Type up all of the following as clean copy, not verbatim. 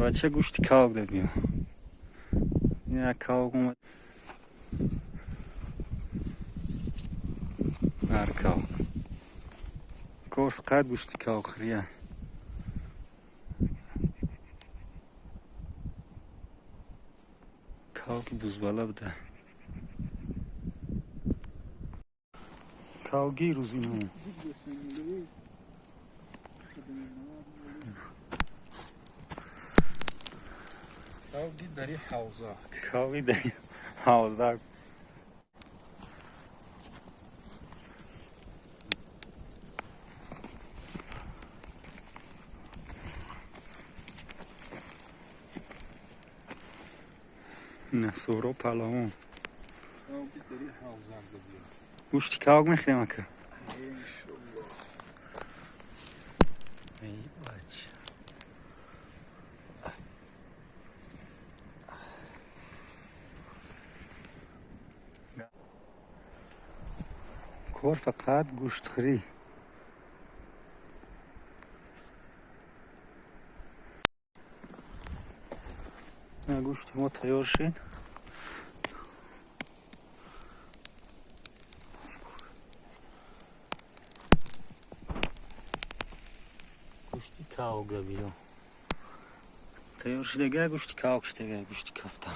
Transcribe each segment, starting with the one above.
بچه گوشت کاغ دادیم. این یک کاغ اومد. هر کاغ کار فقط گوشت کاغ خریه. کاغ بزباله بده. کاغی روزی نمون. کاغی داری حوزه. کاغی داری حوزه. نه سورو پلامون. کاغی داری حوزه بیا. گوشت کاغ میخریم که. انشالله. ای بچه. کار فقط گوشت خری. نه گوشت ما تیار شد. گوشتی کاغ بیا. تیار شده گه گوشتی کاغ شده گه گوشتی کفتن.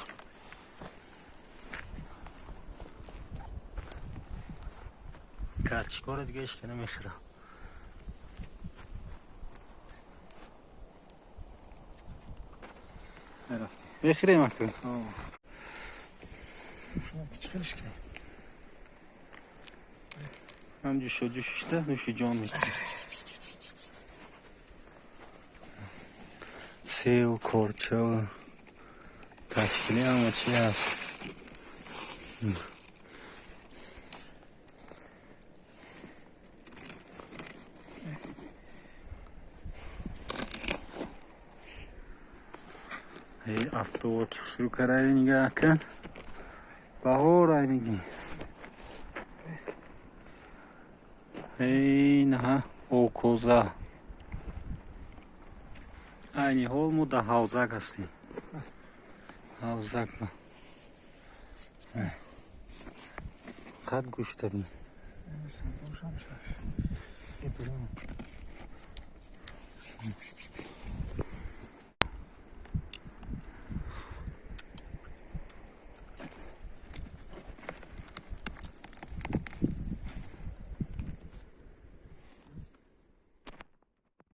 کارچکار دیگه ایش که نمیخرم. نرفتی بخریم اکن. شما که چخیلش کنیم. هم جوشته نوش جان میکنم. سیو کارچا تشکیلی همه چی هست. هی افتوار که شروع کرده نگاه کن. بهار های میگی. هی نه او کوزه. اینی حال ما در حوزک هستیم. حوزک ما خط گوشت داریم. سندوش هم شد. بزنم.